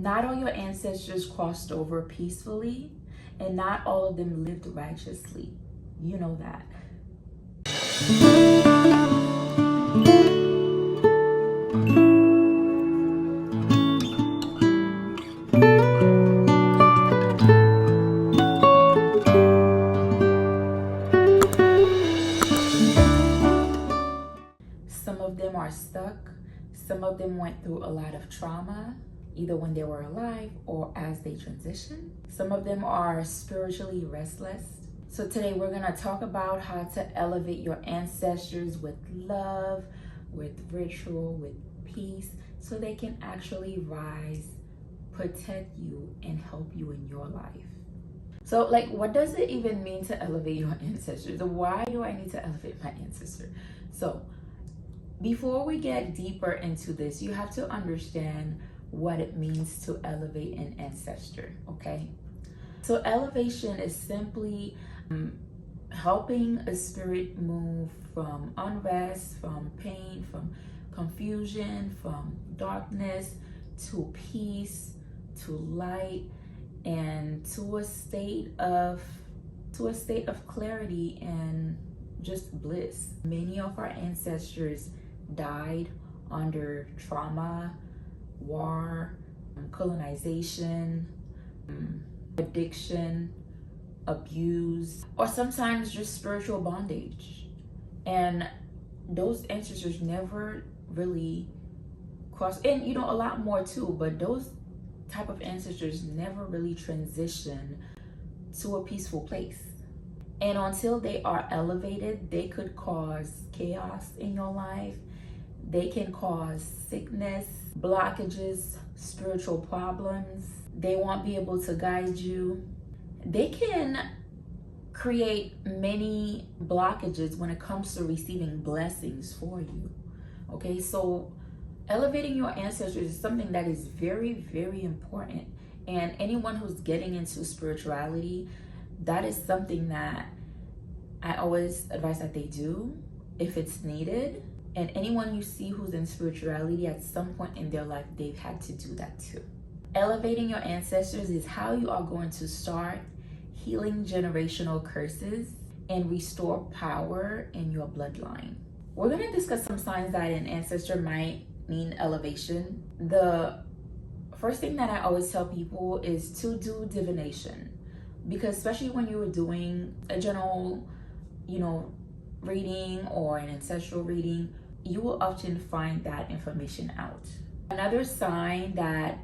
Not all your ancestors crossed over peacefully, and not all of them lived righteously. You know that. Some of them are stuck. Some of them went through a lot of trauma, either when they were alive or as they transitioned. Some of them are spiritually restless. So today we're going to talk about how to elevate your ancestors with love, with ritual, with peace, so they can actually rise, protect you, and help you in your life. So what does it even mean to elevate your ancestors? Why do I need to elevate my ancestor? So before we get deeper into this, you have to understand what it means to elevate an ancestor, okay? So elevation is simply helping a spirit move from unrest, from pain, from confusion, from darkness to peace, to light, and to a state of clarity and just bliss. Many of our ancestors died under trauma, war, colonization, addiction, abuse, or sometimes just spiritual bondage. And those ancestors never really crossed, and a lot more too, but those type of ancestors never really transition to a peaceful place. And until they are elevated, they could cause chaos in your life. They can cause sickness, blockages, spiritual problems. They won't be able to guide you. They can create many blockages when it comes to receiving blessings for you. Okay, so elevating your ancestors is something that is very, very important. And anyone who's getting into spirituality, that is something that I always advise that they do if it's needed. And anyone you see who's in spirituality, at some point in their life, they've had to do that too. Elevating your ancestors is how you are going to start healing generational curses and restore power in your bloodline. We're going to discuss some signs that an ancestor might need elevation. The first thing that I always tell people is to do divination, because especially when you were doing a general, reading or an ancestral reading, you will often find that information out. Another sign that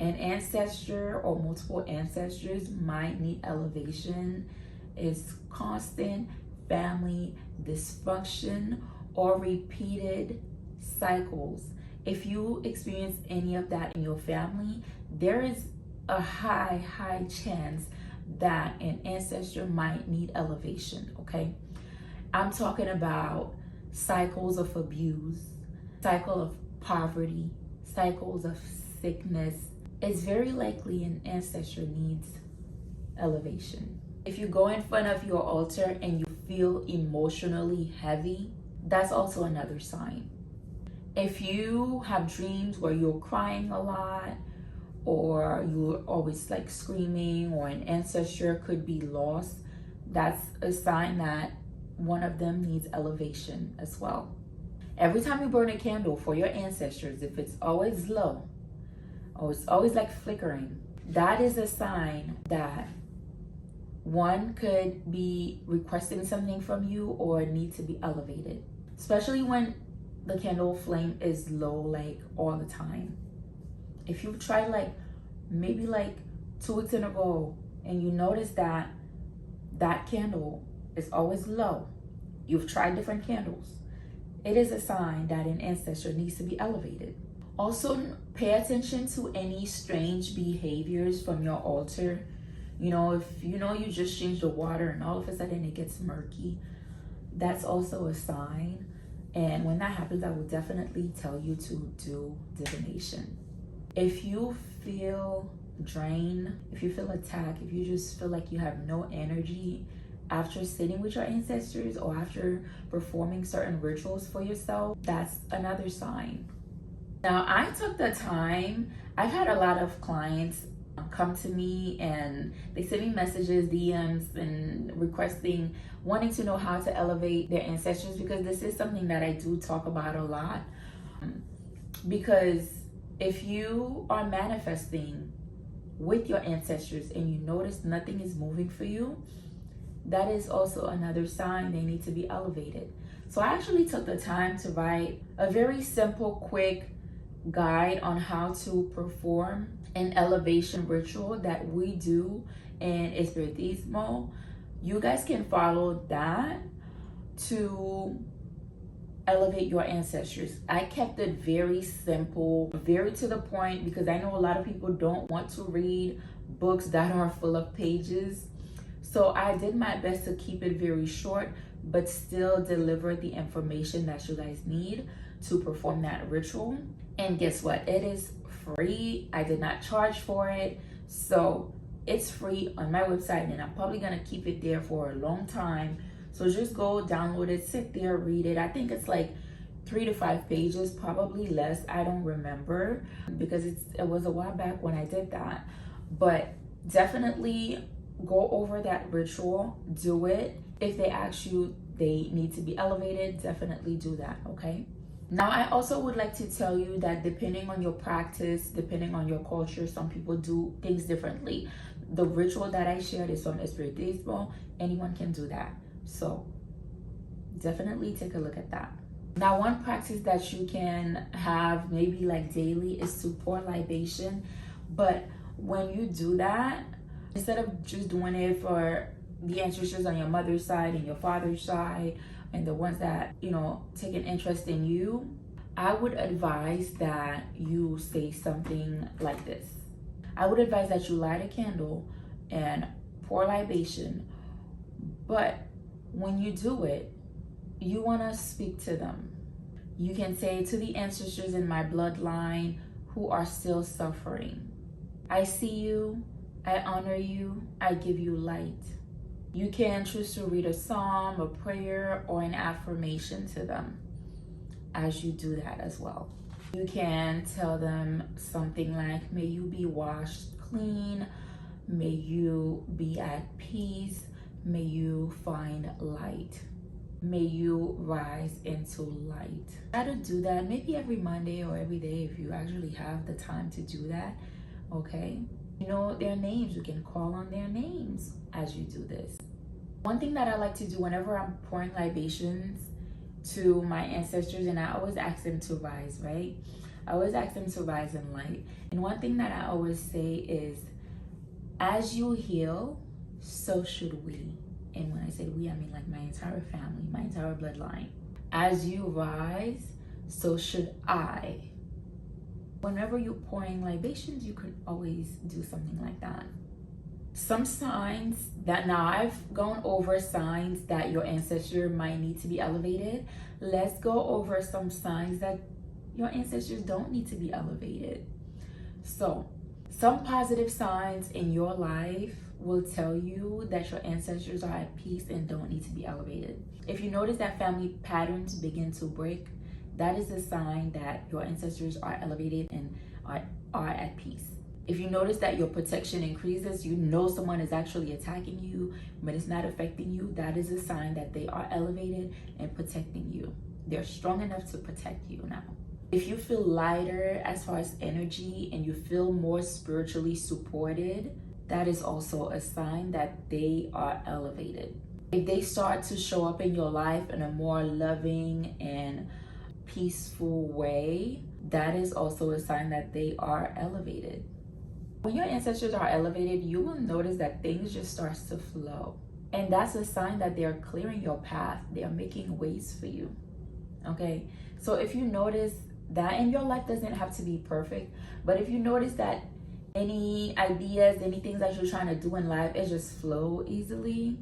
an ancestor or multiple ancestors might need elevation is constant family dysfunction or repeated cycles. If you experience any of that in your family, there is a high chance that an ancestor might need elevation, okay? I'm talking about cycles of abuse, cycle of poverty, cycles of sickness. It's very likely an ancestor needs elevation. If you go in front of your altar and you feel emotionally heavy, that's also another sign. If you have dreams where you're crying a lot, or you're always screaming, or an ancestor could be lost, that's a sign that one of them needs elevation as well. Every time you burn a candle for your ancestors, if it's always low or it's always flickering, that is a sign that one could be requesting something from you or need to be elevated, especially when the candle flame is low all the time. If you've tried maybe 2 weeks in a row and you notice that candle is always low, you've tried different candles, it is a sign that an ancestor needs to be elevated. Also, pay attention to any strange behaviors from your altar. If you just changed the water and all of a sudden it gets murky, that's also a sign. And when that happens, I will definitely tell you to do divination. If you feel drained, if you feel attacked, if you just feel like you have no energy after sitting with your ancestors or after performing certain rituals for yourself, that's another sign. Now, I took the time I've had a lot of clients come to me and they send me messages, DMs, and wanting to know how to elevate their ancestors, because this is something that I do talk about a lot. Because if you are manifesting with your ancestors and you notice nothing is moving for you, that is also another sign they need to be elevated. So I actually took the time to write a very simple, quick guide on how to perform an elevation ritual that we do in Espiritismo. You guys can follow that to elevate your ancestors. I kept it very simple, very to the point, because I know a lot of people don't want to read books that are full of pages. So I did my best to keep it very short, but still deliver the information that you guys need to perform that ritual. And guess what? It is free. I did not charge for it. So it's free on my website, and I'm probably going to keep it there for a long time. So just go download it, sit there, read it. I think it's like 3 to 5 pages, probably less. I don't remember, because it was a while back when I did that. But definitely go over that ritual, do it. If they ask you they need to be elevated, definitely do that, okay? Now, I also would like to tell you that depending on your practice, depending on your culture, some people do things differently. The ritual that I shared is from Espiritismo. Anyone can do that. So definitely take a look at that. Now, one practice that you can have maybe like daily is to pour libation. But when you do that, instead of just doing it for the ancestors on your mother's side and your father's side, and the ones that, you know, take an interest in you, I would advise that you say something like this. I would advise that you light a candle and pour libation, but when you do it, you want to speak to them. You can say, to the ancestors in my bloodline who are still suffering, I see you, I honor you, I give you light. You can choose to read a psalm, a prayer, or an affirmation to them as you do that as well. You can tell them something like, may you be washed clean, may you be at peace, may you find light, may you rise into light. Try to do that maybe every Monday or every day if you actually have the time to do that, okay? You know their names, you can call on their names as you do this. One thing that I like to do whenever I'm pouring libations to my ancestors, and I always ask them to rise, right? I always ask them to rise in light. And one thing that I always say is, as you heal, so should we. And when I say we, I mean like my entire family, my entire bloodline. As you rise, so should I. Whenever you're pouring libations, you could always do something like that. Some signs that, now I've gone over signs that your ancestor might need to be elevated. Let's go over some signs that your ancestors don't need to be elevated. So some positive signs in your life will tell you that your ancestors are at peace and don't need to be elevated. If you notice that family patterns begin to break, that is a sign that your ancestors are elevated and are at peace. If you notice that your protection increases, you know someone is actually attacking you, but it's not affecting you, that is a sign that they are elevated and protecting you. They're strong enough to protect you now. If you feel lighter as far as energy and you feel more spiritually supported, that is also a sign that they are elevated. If they start to show up in your life in a more loving and peaceful way, that is also a sign that they are elevated. When your ancestors are elevated, you will notice that things just start to flow. And that's a sign that they're clearing your path. They are making ways for you. Okay? So if you notice that, and your life doesn't have to be perfect, but if you notice that any ideas, any things that you're trying to do in life, it just flow easily,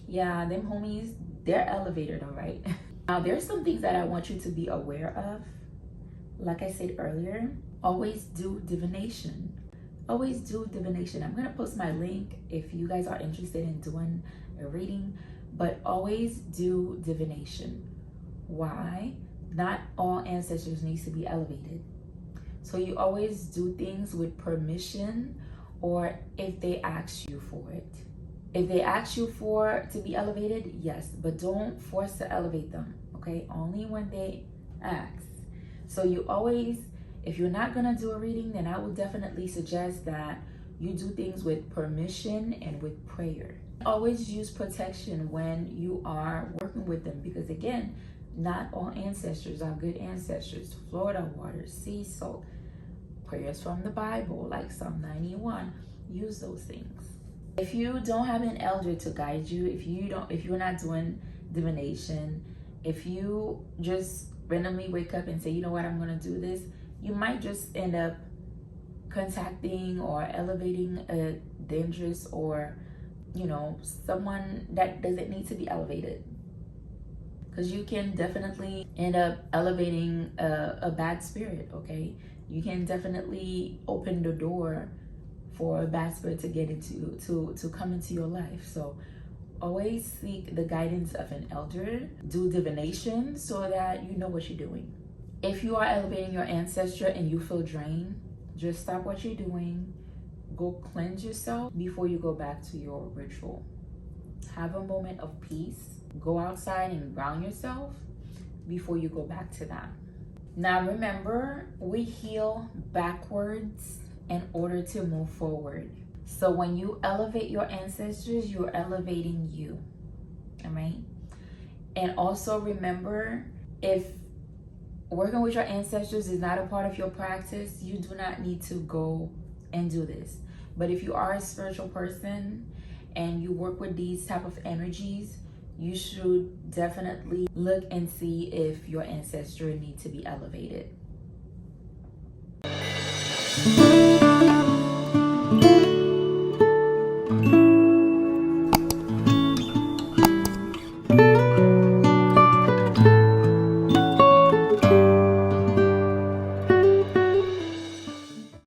yeah, them homies, they're elevated, all right? Now, there's some things that I want you to be aware of. Like I said earlier, always do divination. Always do divination. I'm gonna post my link if you guys are interested in doing a reading, but always do divination. Why? Not all ancestors need to be elevated. So you always do things with permission, or if they ask you for it. If they ask you to be elevated, yes, but don't force to elevate them, okay? Only when they ask. So you always, if you're not gonna do a reading, then I would definitely suggest that you do things with permission and with prayer. Always use protection when you are working with them, because again, not all ancestors are good ancestors. Florida water, sea salt, prayers from the Bible, like Psalm 91, use those things. If you don't have an elder to guide you, if you're not doing divination, if you just randomly wake up and say, you know what, I'm gonna do this, you might just end up contacting or elevating a dangerous, or someone that doesn't need to be elevated. Because you can definitely end up elevating a bad spirit, okay? You can definitely open the door for a bad spirit to get into, to come into your life. So always seek the guidance of an elder. Do divination so that you know what you're doing. If you are elevating your ancestor and you feel drained, just stop what you're doing. Go cleanse yourself before you go back to your ritual. Have a moment of peace. Go outside and ground yourself before you go back to that. Now remember, we heal backwards in order to move forward. So when you elevate your ancestors, you're elevating you, all right? And also remember, if working with your ancestors is not a part of your practice, you do not need to go and do this. But if you are a spiritual person and you work with these type of energies, you should definitely look and see if your ancestor needs to be elevated.